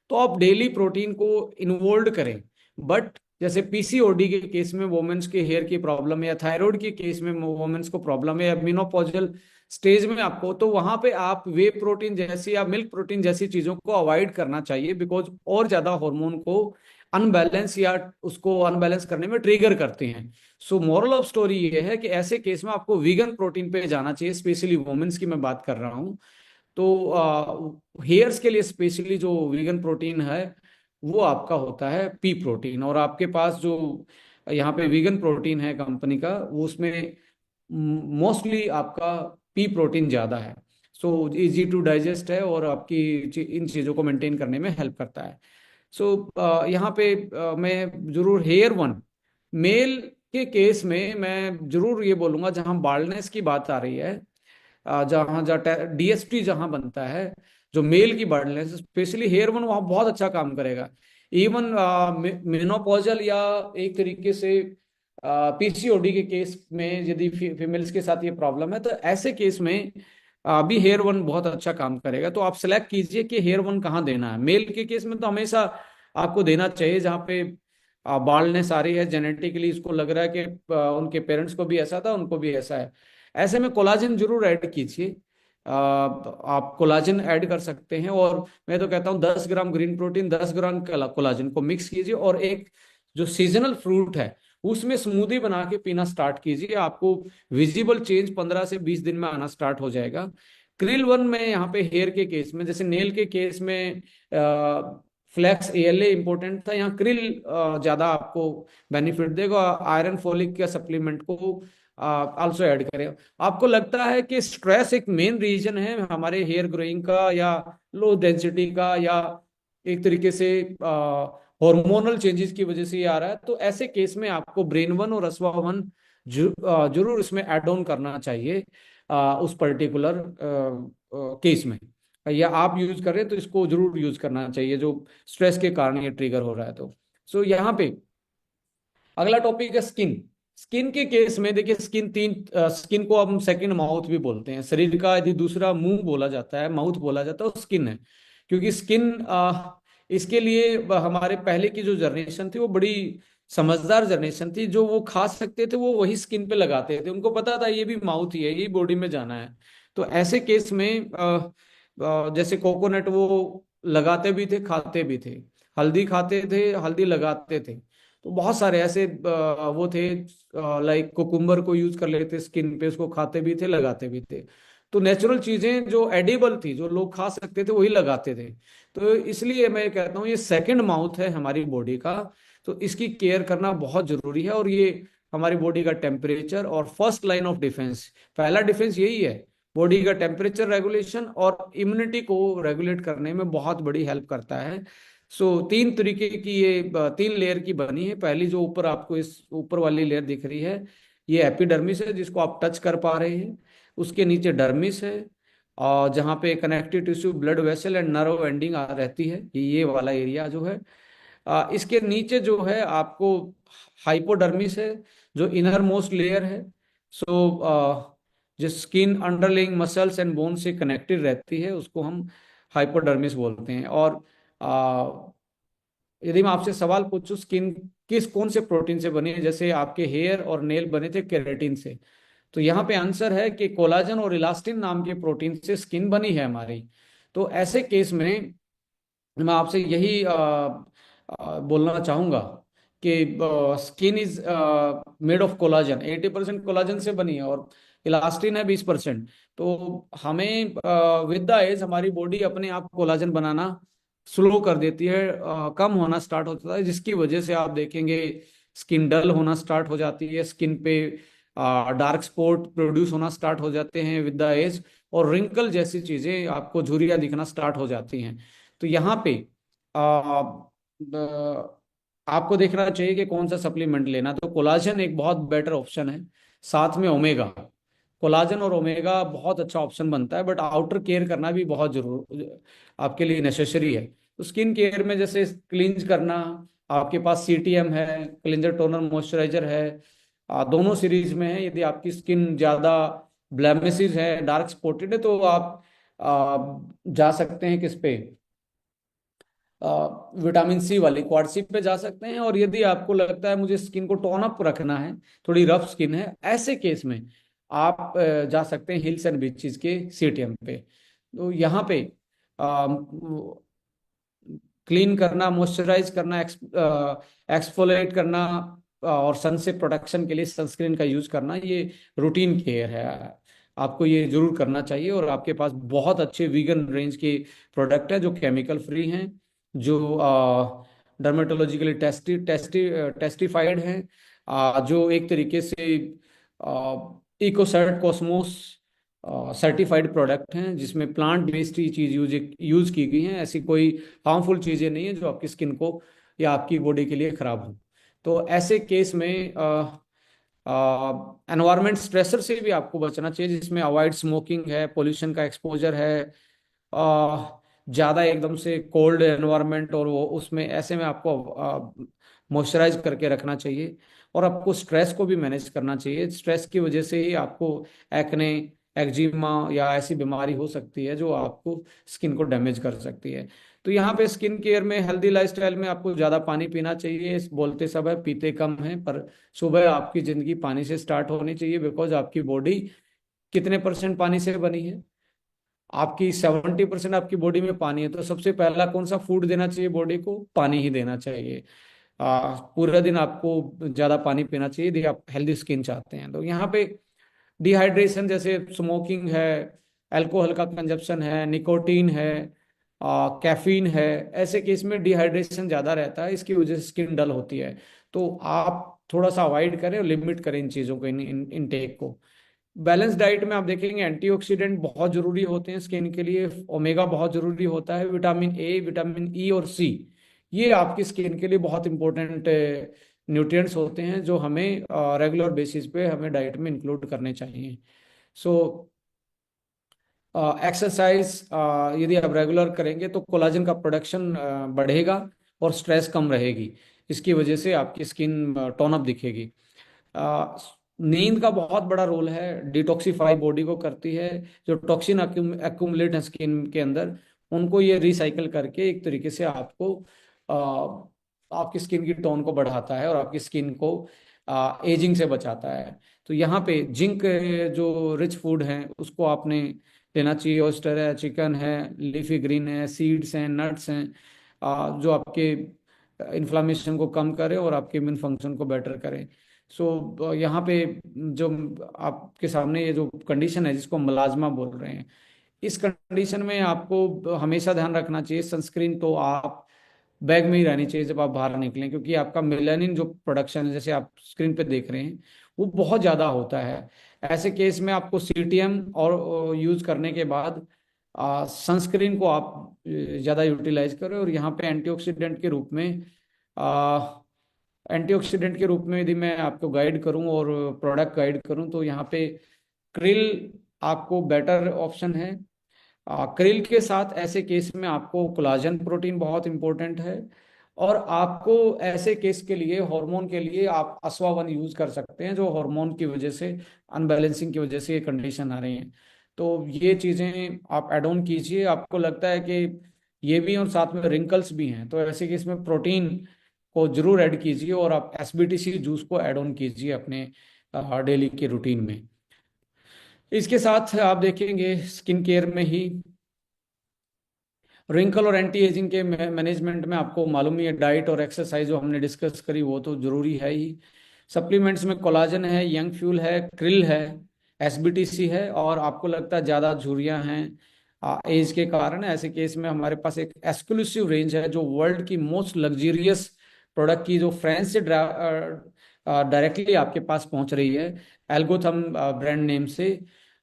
तो आप डेली प्रोटीन को इन्वॉल्व करें। बट जैसे पीसीओडी के केस में वोमेन्स के हेयर की प्रॉब्लम है, या थायराइड के केस में वोमेन्स को प्रॉब्लम है, या मेनोपॉजल स्टेज में आपको, तो वहां पे आप वे प्रोटीन जैसी या मिल्क प्रोटीन जैसी चीजों को अवॉइड करना चाहिए, बिकॉज और ज्यादा हार्मोन को अनबैलेंस या उसको अनबैलेंस करने में ट्रिगर करते हैं। सो मोरल ऑफ स्टोरी ये है कि ऐसे केस में आपको वीगन प्रोटीन पे जाना चाहिए, स्पेशली वुमेन्स की मैं बात कर रहा हूँ। तो हेयर्स के लिए स्पेशली जो वीगन प्रोटीन है वो आपका होता है पी प्रोटीन। और आपके पास जो यहाँ पे वीगन प्रोटीन है कंपनी का, वो उसमें मोस्टली आपका पी प्रोटीन ज़्यादा है। सो इजी टू डाइजेस्ट है और आपकी इन चीज़ों को मेंटेन करने में हेल्प करता है। सो यहाँ पे मैं जरूर हेयर वन मेल के केस में मैं जरूर ये बोलूंगा, जहां बाल्डनेस की बात आ रही है, जहां जहाँ डीएसपी जहां बनता है, जो मेल की बाल्डनेस, स्पेशली हेयर वन वहां बहुत अच्छा काम करेगा। इवन मेनोपॉजल या एक तरीके से पीसीओडी के केस में, यदि फीमेल्स के साथ ये प्रॉब्लम है, तो ऐसे केस में भी हेयर वन बहुत अच्छा काम करेगा। तो आप सेलेक्ट कीजिए कि हेयर वन कहाँ देना है। मेल के केस में तो हमेशा आपको देना चाहिए जहाँ पे बाल्डनेस आ रही है, जेनेटिकली इसको लग रहा है कि उनके पेरेंट्स को भी ऐसा था, उनको भी ऐसा है। ऐसे में कोलाजन जरूर ऐड कीजिए। आप कोलाजन ऐड कर सकते हैं, और मैं तो कहता हूँ 10 ग्राम ग्रीन प्रोटीन, 10 ग्राम कोलाजन को मिक्स कीजिए, और एक जो सीजनल फ्रूट है उसमें स्मूदी बना के पीना स्टार्ट कीजिए। आपको विजिबल चेंज 15 से 20 दिन में आना स्टार्ट हो जाएगा। क्रिल वन में यहाँ पे हेयर के केस में, जैसे नेल के केस में फ्लैक्स एएलए इंपॉर्टेंट था, यहाँ क्रिल ज्यादा आपको बेनिफिट देगा। आयरन फोलिक के सप्लीमेंट को आल्सो ऐड करें। आपको लगता है कि स्ट्रेस एक मेन रीजन है हमारे हेयर ग्रोइंग का, या लो डेंसिटी का, या एक तरीके से हार्मोनल चेंजेस की वजह से ये आ रहा है, तो ऐसे केस में आपको ब्रेन वन और रसवा वन जरूर इसमें ऐड ऑन करना चाहिए उस पर्टिकुलर केस में। या आप यूज करें तो इसको जरूर यूज करना चाहिए, जो स्ट्रेस के कारण ये ट्रिगर हो रहा है। तो सो यहाँ पे अगला टॉपिक है स्किन। स्किन के केस में देखिए, स्किन को हम सेकंड माउथ भी बोलते हैं। शरीर का यदि दूसरा मुंह बोला जाता है, माउथ बोला जाता है, वो स्किन है। क्योंकि स्किन इसके लिए हमारे पहले की जो जनरेशन थी वो बड़ी समझदार जनरेशन थी, जो वो खा सकते थे वो वही स्किन पे लगाते थे, उनको पता था ये भी माउथ ही है, ये बॉडी में जाना है। तो ऐसे केस में जैसे कोकोनट वो लगाते भी थे खाते भी थे, हल्दी खाते थे हल्दी लगाते थे। तो बहुत सारे ऐसे वो थे, लाइक कोकुम्बर को यूज कर लेते स्किन पे, उसको खाते भी थे लगाते भी थे। तो नेचुरल चीजें जो एडिबल थी, जो लोग खा सकते थे, वही लगाते थे। तो इसलिए मैं कहता हूँ ये सेकंड माउथ है हमारी बॉडी का। तो इसकी केयर करना बहुत जरूरी है, और ये हमारी बॉडी का टेम्परेचर और फर्स्ट लाइन ऑफ डिफेंस, पहला डिफेंस यही है। बॉडी का टेम्परेचर रेगुलेशन और इम्यूनिटी को रेगुलेट करने में बहुत बड़ी हेल्प करता है। सो तीन तरीके की ये तीन लेयर की बनी है। पहली जो ऊपर आपको इस ऊपर वाली लेयर दिख रही है, ये एपिडर्मिस है जिसको आप टच कर पा रहे हैं। उसके नीचे डर्मिस है, और जहाँ पे connective tissue blood vessel and nerve ending रहती है, ये वाला एरिया जो है। इसके नीचे जो है आपको हाइपोडर्मिस है, जो इनर मोस्ट लेयर है। सो जो skin underlying muscles and bone से कनेक्टेड रहती है, उसको हम हाइपोडर्मिस बोलते हैं। और यदि मैं आपसे सवाल पूछूं स्किन किस कौन से प्रोटीन से बनी है, जैसे आपके हेयर और नेल बने थे केराटिन से, तो यहाँ पे आंसर है कि कोलाजन और इलास्टिन नाम के प्रोटीन से स्किन बनी है हमारी। तो ऐसे केस में मैं आपसे यही बोलना चाहूंगा कि skin is made of collagen, 80% collagen से बनी है, और इलास्टिन है 20%। तो हमें विद द एज हमारी बॉडी अपने आप कोलाजन बनाना स्लो कर देती है, कम होना स्टार्ट हो जाता है, जिसकी वजह से आप देखेंगे स्किन डल होना स्टार्ट हो जाती है, स्किन पे डार्क स्पॉट प्रोड्यूस होना स्टार्ट हो जाते हैं विद द एज, और रिंकल जैसी चीजें आपको झुर्रियां दिखना स्टार्ट हो जाती हैं। तो यहाँ पे आपको देखना चाहिए कि कौन सा सप्लीमेंट लेना। तो कोलाजन एक बहुत बेटर ऑप्शन है, साथ में ओमेगा। कोलाजन और ओमेगा बहुत अच्छा ऑप्शन बनता है, बट आउटर केयर करना भी बहुत जरूर आपके लिए नेसेसरी है। तो स्किन केयर में जैसे क्लींज करना, आपके पास सीटीएम है, क्लिंजर टोनर मॉइस्चराइजर है, दोनों सीरीज में है। यदि आपकी स्किन ज़्यादा ब्लेमिशेस है, डार्क स्पॉटेड है, तो आप जा सकते हैं किस पे, विटामिन सी वाली क्वार्टसी पे जा सकते हैं। और यदि आपको लगता है मुझे स्किन को टोन अप रखना है, थोड़ी रफ स्किन है, ऐसे केस में आप जा सकते हैं हिल्स एंड बीचेस के सीटीएम पे। तो यहाँ पे क्लीन करना, मॉइस्चराइज करना, एक्सफोलिएट करना, और सन से प्रोटेक्शन के लिए सनस्क्रीन का यूज करना, ये रूटीन केयर है। आपको ये जरूर करना चाहिए। और आपके पास बहुत अच्छे वीगन रेंज के प्रोडक्ट है जो केमिकल फ्री हैं, जो डर्मेटोलॉजिकली टेस्टिफाइड हैं, जो एक तरीके से इकोसर्ट कॉस्मोस सर्टिफाइड प्रोडक्ट हैं, जिसमें प्लांट बेस्ड ही चीज यूज यूज की गई हैं। ऐसी कोई हार्मफुल चीजें नहीं है जो आपकी स्किन को या आपकी बॉडी के लिए खराब हो। तो ऐसे केस में एनवायरमेंट स्ट्रेसर से भी आपको बचना चाहिए, जिसमें अवॉइड स्मोकिंग है, पोल्यूशन का एक्सपोजर है, ज़्यादा एकदम से कोल्ड एनवायरमेंट, और वो उसमें ऐसे में आपको मॉइस्चराइज करके रखना चाहिए। और आपको स्ट्रेस को भी मैनेज करना चाहिए। स्ट्रेस की वजह से ही आपको एक्ने, एक्जिमा या ऐसी बीमारी हो सकती है जो आपको स्किन को डैमेज कर सकती है। तो यहाँ पे स्किन केयर में, हेल्दी लाइफस्टाइल में आपको ज़्यादा पानी पीना चाहिए। बोलते सब है पीते कम है, पर सुबह आपकी ज़िंदगी पानी से स्टार्ट होनी चाहिए, बिकॉज आपकी बॉडी कितने परसेंट पानी से बनी है? आपकी 70% आपकी बॉडी में पानी है। तो सबसे पहला कौन सा फूड देना चाहिए बॉडी को? पानी ही देना चाहिए। पूरा दिन आपको ज्यादा पानी पीना चाहिए यदि आप हेल्दी स्किन चाहते हैं। तो यहाँ पे डिहाइड्रेशन, जैसे स्मोकिंग है, अल्कोहल का कंजप्शन है, निकोटीन है, कैफीन है, ऐसे केस में डिहाइड्रेशन ज्यादा रहता है, इसकी वजह से स्किन डल होती है। तो आप थोड़ा सा अवॉइड करें और लिमिट करें इन चीज़ों को, इन इनटेक को। बैलेंस डाइट में आप देखेंगे एंटीऑक्सीडेंट बहुत जरूरी होते हैं स्किन के लिए। ओमेगा बहुत जरूरी होता है, विटामिन ए, विटामिन ई और सी, ये आपकी स्किन के लिए बहुत इंपॉर्टेंट न्यूट्रिएंट्स होते हैं, जो हमें रेगुलर बेसिस पे हमें डाइट में इंक्लूड करने चाहिए। सो एक्सरसाइज यदि आप रेगुलर करेंगे तो कोलाजन का प्रोडक्शन बढ़ेगा और स्ट्रेस कम रहेगी। इसकी वजह से आपकी स्किन टोन अप दिखेगी। आ, नींद का बहुत बड़ा रोल है, डिटॉक्सिफाई बॉडी को करती है। जो टॉक्सिन एक्यूमुलेट है स्किन के अंदर, उनको ये रिसाइकल करके एक तरीके से आपको आपकी स्किन की टोन को बढ़ाता है और आपकी स्किन को एजिंग से बचाता है। तो यहाँ पे जिंक जो रिच फूड है उसको आपने लेना चाहिए। ऑयस्टर है, चिकन है, लीफी ग्रीन है, सीड्स हैं, नट्स हैं, जो आपके इन्फ्लामेशन को कम करे और आपके इम्यून फंक्शन को बेटर करे। सो यहाँ पे जो आपके सामने ये जो कंडीशन है जिसको मलाजमा बोल रहे हैं, इस कंडीशन में आपको हमेशा ध्यान रखना चाहिए सनस्क्रीन तो आप बैग में ही रहनी चाहिए जब आप बाहर निकलें, क्योंकि आपका मेलानिन जो प्रोडक्शन है जैसे आप स्क्रीन पे देख रहे हैं वो बहुत ज़्यादा होता है। ऐसे केस में आपको सीटीएम और यूज करने के बाद सनस्क्रीन को आप ज़्यादा यूटिलाइज करें। और यहाँ पे एंटीऑक्सीडेंट के रूप में यदि मैं आपको गाइड करूं और प्रोडक्ट गाइड करूं तो यहाँ पे क्रिल आपको बेटर ऑप्शन है। क्रिल के साथ ऐसे केस में आपको कोलाजन प्रोटीन बहुत इंपॉर्टेंट है। और आपको ऐसे केस के लिए हार्मोन के लिए आप अस्वावन यूज कर सकते हैं, जो हार्मोन की वजह से अनबैलेंसिंग की वजह से ये कंडीशन आ रही है। तो ये चीज़ें आप एड ऑन कीजिए। आपको लगता है कि ये भी और साथ में रिंकल्स भी हैं, तो ऐसे केस में प्रोटीन को जरूर ऐड कीजिए और आप एसबीटीसी जूस को ऐड ऑन कीजिए अपने डेली के रूटीन में। इसके साथ आप देखेंगे स्किन केयर में ही रिंकल और एंटी एजिंग के मैनेजमेंट में आपको मालूम ही है डाइट और एक्सरसाइज जो हमने डिस्कस करी वो तो जरूरी है ही। सप्लीमेंट्स में कोलाजन है, यंग फ्यूल है, क्रिल है, एसबीटीसी है। और आपको लगता है ज़्यादा झुर्रियाँ हैं एज के कारण, ऐसे केस में हमारे पास एक एक्सक्लूसिव रेंज है जो वर्ल्ड की मोस्ट लग्जरियस प्रोडक्ट की, जो फ्रांस से डायरेक्टली आपके पास पहुंच रही है, एल्गोथम ब्रांड नेम से।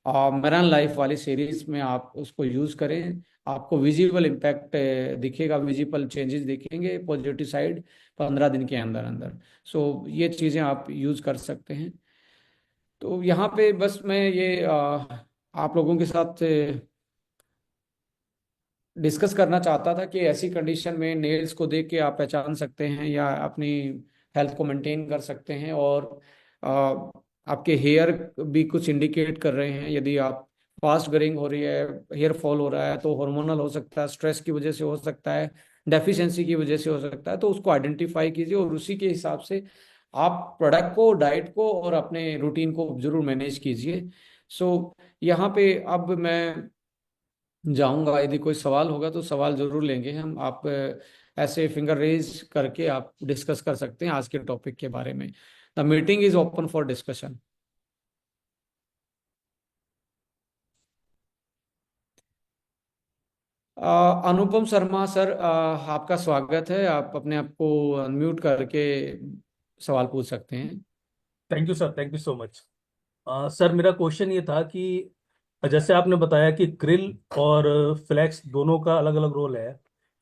मेरान लाइफ वाली सीरीज में आप उसको यूज करें, आपको विजिबल इम्पैक्ट दिखेगा, विजिबल चेंजेस दिखेंगे पॉजिटिव साइड 15 दिन के अंदर अंदर। सो ये चीज़ें आप यूज कर सकते हैं। तो यहाँ पे बस मैं ये आप लोगों के साथ डिस्कस करना चाहता था कि ऐसी कंडीशन में नेल्स को देख के आप पहचान सकते हैं या अपनी हेल्थ को मेंटेन कर सकते हैं। और अ, आपके हेयर भी कुछ इंडिकेट कर रहे हैं। यदि आप फास्ट ग्रोइंग हो रही है, हेयर फॉल हो रहा है, तो हार्मोनल हो सकता है, स्ट्रेस की वजह से हो सकता है, डेफिशिएंसी की वजह से हो सकता है। तो उसको आइडेंटिफाई कीजिए और उसी के हिसाब से आप प्रोडक्ट को, डाइट को और अपने रूटीन को जरूर मैनेज कीजिए। सो यहाँ पे अब मैं जाऊंगा, यदि कोई सवाल होगा तो सवाल जरूर लेंगे हम। आप ऐसे फिंगर रेज करके आप डिस्कस कर सकते हैं आज के टॉपिक के बारे में। The meeting is open for discussion. Anupam Sharma sir, आपका स्वागत है। आप अपने आप को अनम्यूट करके सवाल पूछ सकते हैं। Thank you sir, thank you so much. Sir, मेरा क्वेश्चन ये था कि जैसे आपने बताया कि क्रिल और फ्लैक्स दोनों का अलग अलग रोल है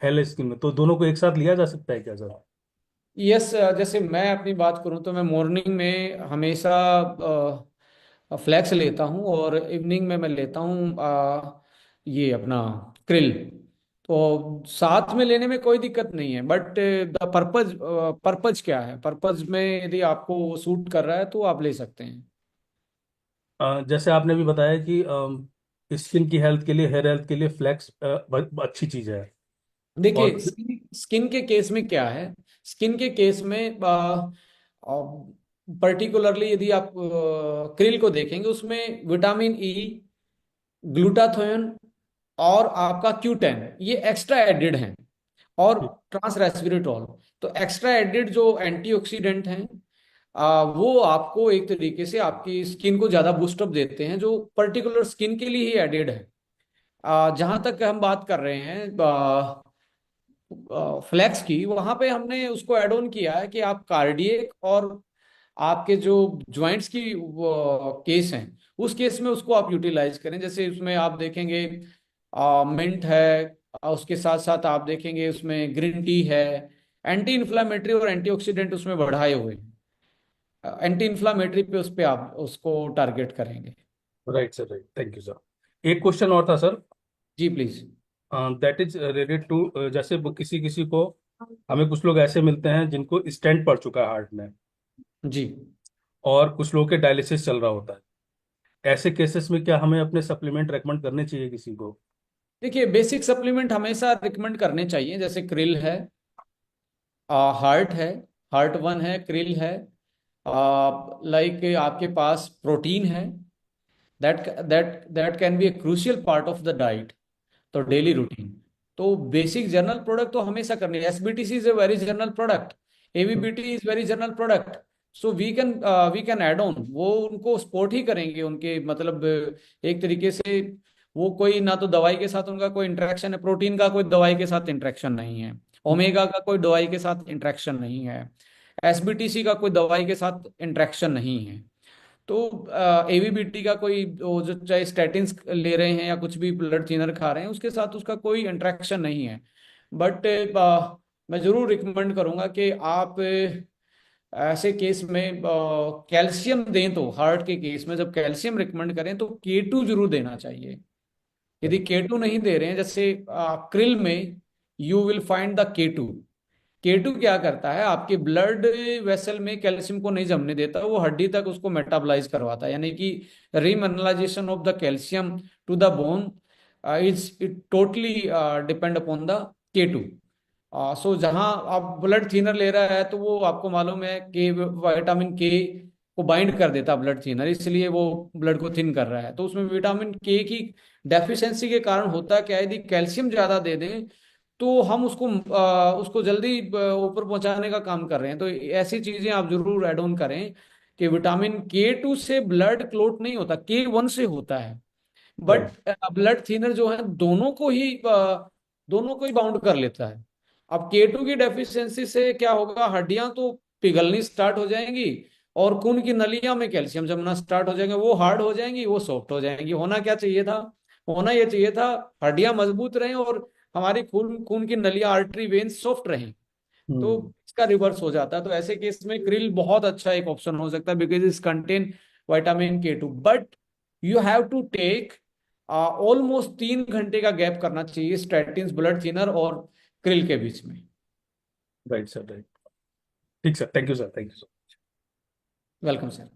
हेयर स्किन में, तो दोनों को एक साथ लिया जा सकता है क्या सर? यस, जैसे मैं अपनी बात करूं तो मैं मॉर्निंग में हमेशा फ्लैक्स लेता हूं और इवनिंग में मैं लेता हूं ये अपना क्रिल। तो साथ में लेने में कोई दिक्कत नहीं है, बट द पर्पज क्या है, पर्पज में यदि आपको सूट कर रहा है तो आप ले सकते हैं। जैसे आपने भी बताया कि स्किन की हेल्थ के लिए, हेयर हेल्थ के लिए फ्लैक्स अच्छी चीज है। और देखिए स्किन के केस में क्या है, स्किन के केस में पर्टिकुलरली यदि आप क्रिल को देखेंगे उसमें विटामिन ई, ग्लूटाथोन और आपका Q10 ये एक्स्ट्रा एडेड हैं। और ट्रांस रेस्वेराट्रोल, तो एक्स्ट्रा एडेड जो एंटीऑक्सीडेंट हैं वो आपको एक तरीके से आपकी स्किन को ज्यादा बूस्टअप देते हैं, जो पर्टिकुलर स्किन के लिए ही एडेड है। जहां तक हम बात कर रहे हैं फ्लैक्स की, वहां पे हमने उसको ऐड ऑन किया है कि आप कार्डियक और आपके जो ज्वाइंट्स की केस हैं उस केस में उसको आप यूटिलाइज करें। जैसे उसमें आप देखेंगे मिंट है, उसके साथ साथ आप देखेंगे उसमें ग्रीन टी है। एंटी इन्फ्लामेटरी और एंटीऑक्सीडेंट उसमें बढ़ाए हुए हैं। एंटी इन्फ्लामेटरी पे उस पे आप उसको टारगेट करेंगे। Right sir, right, thank you sir. एक क्वेश्चन और था सर, जी please. That is related to, जैसे किसी किसी को, हमें कुछ लोग ऐसे मिलते हैं जिनको स्टेंट पड़ चुका है हार्ट में, जी और कुछ लोगों के डायलिसिस चल रहा होता है। ऐसे केसेस में क्या हमें अपने सप्लीमेंट रेकमेंड करने चाहिए किसी को? देखिए, बेसिक सप्लीमेंट हमेशा रिकमेंड करने चाहिए, जैसे क्रिल है, हार्ट है, हार्ट वन है, क्रिल है, लाइक आपके पास प्रोटीन है, that can be a crucial part of the diet. तो डेली रूटीन, तो बेसिक जर्नल प्रोडक्ट तो हमेशा करनी है। SBTC is a very general product, AVBT is very general product. So we can add on, वो उनको support ही करेंगे उनके, मतलब एक तरीके से वो कोई ना तो दवाई के साथ उनका कोई इंटरेक्शन है, प्रोटीन का कोई दवाई के साथ इंटरेक्शन नहीं है, ओमेगा का कोई दवाई के साथ इंटरेक्शन नहीं है, एसबीटीसी का कोई दवाई के साथ इंटरेक्शन नहीं है। तो एवीबीटी का कोई वो जो चाहे स्टैटिन्स ले रहे हैं या कुछ भी ब्लड थिनर खा रहे हैं, उसके साथ उसका कोई इंटरेक्शन नहीं है। बट मैं जरूर रिकमेंड करूंगा कि आप ऐसे केस में कैल्शियम दें, तो हार्ट के केस में जब कैल्शियम रिकमेंड करें तो K2 जरूर देना चाहिए। यदि K2 नहीं दे रहे हैं, जैसे क्रिल में you will find the K2। K2 क्या करता है, आपके ब्लड वेसल में कैल्शियम को नहीं जमने देता, वो हड्डी तक उसको मेटाबलाइज करवाता है, यानी कि remineralisation of the calcium to the bone is it totally depend upon the K2। So जहां आप ब्लड थिनर ले रहा है, तो वो आपको मालूम है कि विटामिन के को बाइंड कर देता ब्लड थिनर, इसलिए वो ब्लड को थिन कर रहा है। तो उसमें विटामिन के की डेफिशिएंसी के कारण होता क्या है, यदि कैल्शियम ज्यादा दे दें तो हम उसको जल्दी ऊपर पहुंचाने का काम कर रहे हैं। तो ऐसी चीजें आप जरूर ऐड ऑन करें कि विटामिन K2 से ब्लड क्लोट नहीं होता, K1 से होता है। राइट। बट ब्लड थिनर जो है दोनों को ही बाउंड कर लेता है। अब K2 की डेफिशिएंसी से क्या होगा, हड्डियां तो पिघलनी स्टार्ट हो जाएंगी, और खून की नलियां में कैल्शियम जमना स्टार्ट हो जाएंगे, वो हार्ड हो जाएंगी, वो सॉफ्ट हो जाएंगी। होना क्या चाहिए था, होना ये चाहिए था हड्डियां मजबूत रहें और हमारी खून खून की नलियां, आर्टरी वेन्स सॉफ्ट रहें। तो हम्म। इसका रिवर्स हो जाता है। तो ऐसे केस में क्रिल बहुत अच्छा एक ऑप्शन हो सकता है, बिकॉज इस contain vitamin K2। But you have to take almost 3 घंटे का गैप करना चाहिए स्टैटिन्स, ब्लड थिनर और क्रिल के बीच में। Right sir, right. ठीक sir, thank you sir, thank you sir. Welcome sir.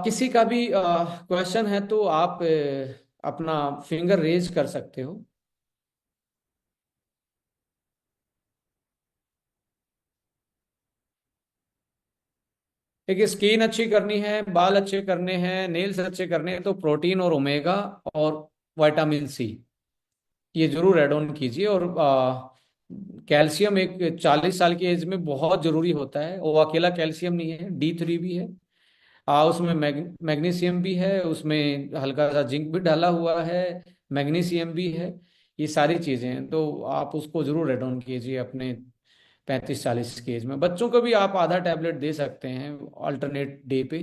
किसी का भी क्वेश्चन है तो आप अपना फिंगर रेज कर सकते हो। देखिए, स्किन अच्छी करनी है, बाल अच्छे करने हैं, नेल्स अच्छे करने हैं, तो प्रोटीन और ओमेगा और विटामिन C ये जरूर ऐड ऑन कीजिए। और कैल्शियम एक 40 साल की एज में बहुत जरूरी होता है। वो अकेला कैल्शियम नहीं है, D3 भी है, उसमें मैग्नीशियम भी है, उसमें हल्का सा जिंक भी डाला हुआ है, मैग्नीशियम भी है, ये सारी चीजें हैं। तो आप उसको जरूर ऐड ऑन कीजिए अपने 35-40 की एज में। बच्चों को भी आप आधा टैबलेट दे सकते हैं अल्टरनेट डे पे।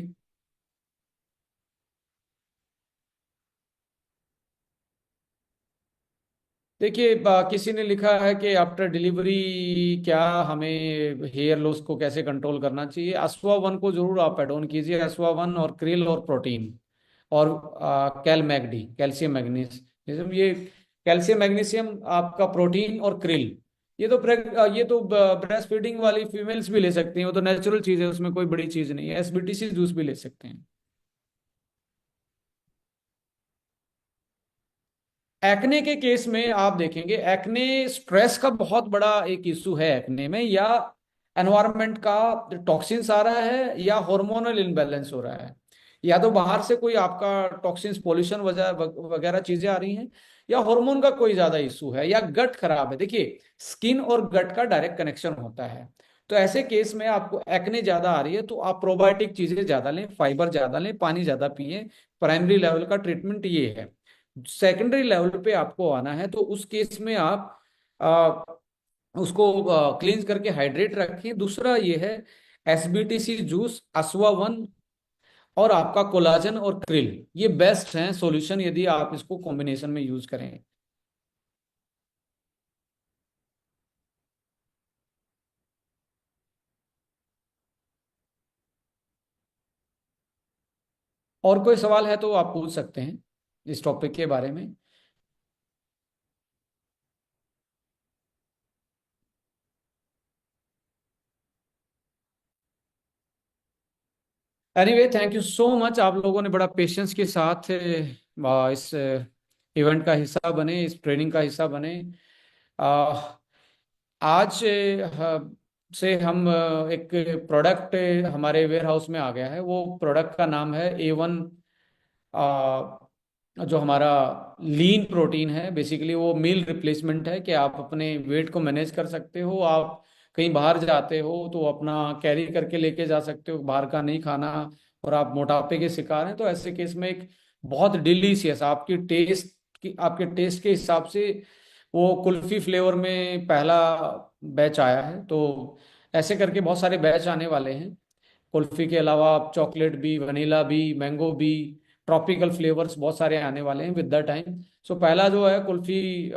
देखिए, किसी ने लिखा है कि आफ्टर डिलीवरी क्या हमें हेयर लॉस को कैसे कंट्रोल करना चाहिए। अश्वा वन को जरूर आप एड ऑन कीजिए, अश्वा वन और क्रिल और प्रोटीन और कैल मैगडी, कैल्शियम मैग्नीशियम, ये कैल्शियम मैग्नीशियम आपका प्रोटीन और क्रिल, ये तो ब्रेस्ट फीडिंग वाली फीमेल्स भी ले सकती हैं, वो तो नेचुरल चीज़ है, उसमें कोई बड़ी चीज़ नहीं है। एसबीटीसी जूस भी ले सकते हैं। एक्ने के केस में आप देखेंगे, एक्ने स्ट्रेस का बहुत बड़ा एक इशू है एक्ने में, या एनवायरनमेंट का टॉक्सिन्स आ रहा है, या हार्मोनल इनबैलेंस हो रहा है, या तो बाहर से कोई आपका टॉक्सिन्स पोल्यूशन वजह वगैरह चीजें आ रही हैं, या हार्मोन का कोई ज्यादा इशू है, या गट खराब है। देखिए, स्किन और गट का डायरेक्ट कनेक्शन होता है। तो ऐसे केस में आपको एक्ने ज्यादा आ रही है तो आप प्रोबायोटिक चीजें ज्यादा लें, फाइबर ज्यादा लें, पानी ज्यादा पिए। प्राइमरी लेवल का ट्रीटमेंट ये है। सेकेंडरी लेवल पे आपको आना है तो उस केस में आप आ, उसको क्लींस करके हाइड्रेट रखें। दूसरा ये है एसबीटीसी जूस, अश्वा वन और आपका कोलाजन और क्रिल, ये बेस्ट हैं सॉल्यूशन यदि आप इसको कॉम्बिनेशन में यूज करें। और कोई सवाल है तो आप पूछ सकते हैं इस टॉपिक के बारे में। Anyway, thank you so much, आप लोगों ने बड़ा पेशेंस के साथ इस इवेंट का हिस्सा बने, इस ट्रेनिंग का हिस्सा बने। आ, आज से हम एक प्रोडक्ट हमारे वेयर हाउस में आ गया है। वो प्रोडक्ट का नाम है A1। जो हमारा लीन प्रोटीन है, बेसिकली वो मील रिप्लेसमेंट है कि आप अपने वेट को मैनेज कर सकते हो। आप कहीं बाहर जाते हो तो अपना कैरी करके लेके जा सकते हो, बाहर का नहीं खाना, और आप मोटापे के शिकार हैं तो ऐसे केस में एक बहुत डिलीशियस आपके टेस्ट के हिसाब से वो कुल्फी फ्लेवर में पहला बैच आया है। तो ऐसे करके बहुत सारे बैच आने वाले हैं। कुल्फी के अलावा आप चॉकलेट भी, वनीला भी, मैंगो भी, ट्रॉपिकल फ्लेवर्स बहुत सारे आने वाले हैं विद द टाइम। सो पहला जो है कुल्फी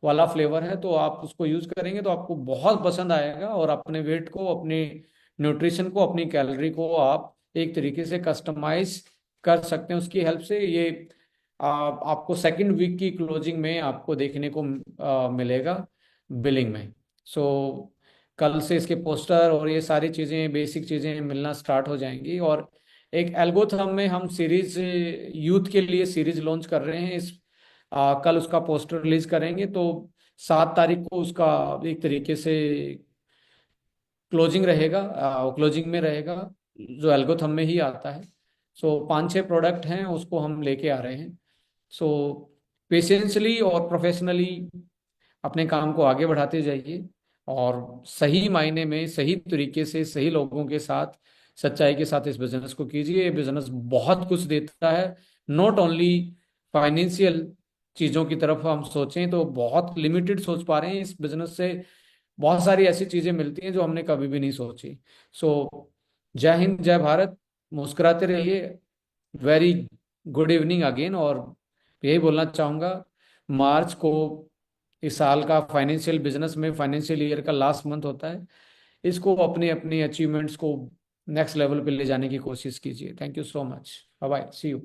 वाला फ्लेवर है, तो आप उसको यूज करेंगे तो आपको बहुत पसंद आएगा, और अपने वेट को, अपने न्यूट्रिशन को, अपनी कैलोरी को आप एक तरीके से कस्टमाइज कर सकते हैं उसकी हेल्प से। ये आपको सेकंड वीक की क्लोजिंग में आपको देखने को मिलेगा बिलिंग में। सो कल से इसके पोस्टर और ये सारी चीज़ें, बेसिक चीज़ें मिलना स्टार्ट हो जाएंगी। और एक एल्गोथम में हम सीरीज, यूथ के लिए सीरीज लॉन्च कर रहे हैं। कल उसका पोस्टर रिलीज करेंगे, तो 7 तारीख को उसका एक तरीके से क्लोजिंग रहेगा, क्लोजिंग में रहेगा, जो एल्गोथम में ही आता है। सो 5-6 प्रोडक्ट हैं, उसको हम लेके आ रहे हैं। सो पेशेंसली और प्रोफेशनली अपने काम को आगे बढ़ाते जाइए, और सही मायने में, सही तरीके से, सही लोगों के साथ, सच्चाई के साथ इस बिजनेस को कीजिए। ये बिजनेस बहुत कुछ देता है। नॉट ओनली फाइनेंशियल चीज़ों की तरफ हम सोचें तो बहुत लिमिटेड सोच पा रहे हैं, इस बिजनेस से बहुत सारी ऐसी चीज़ें मिलती हैं जो हमने कभी भी नहीं सोची। सो जय हिंद, जय भारत, मुस्कुराते रहिए। Very good evening again. और यही बोलना चाहूँगा, मार्च को इस साल का फाइनेंशियल बिजनेस में फाइनेंशियल ईयर का लास्ट मंथ होता है। इसको अपने अपने अचीवमेंट्स को नेक्स्ट लेवल पे ले जाने की कोशिश कीजिए। Thank you so much. Bye bye, see you.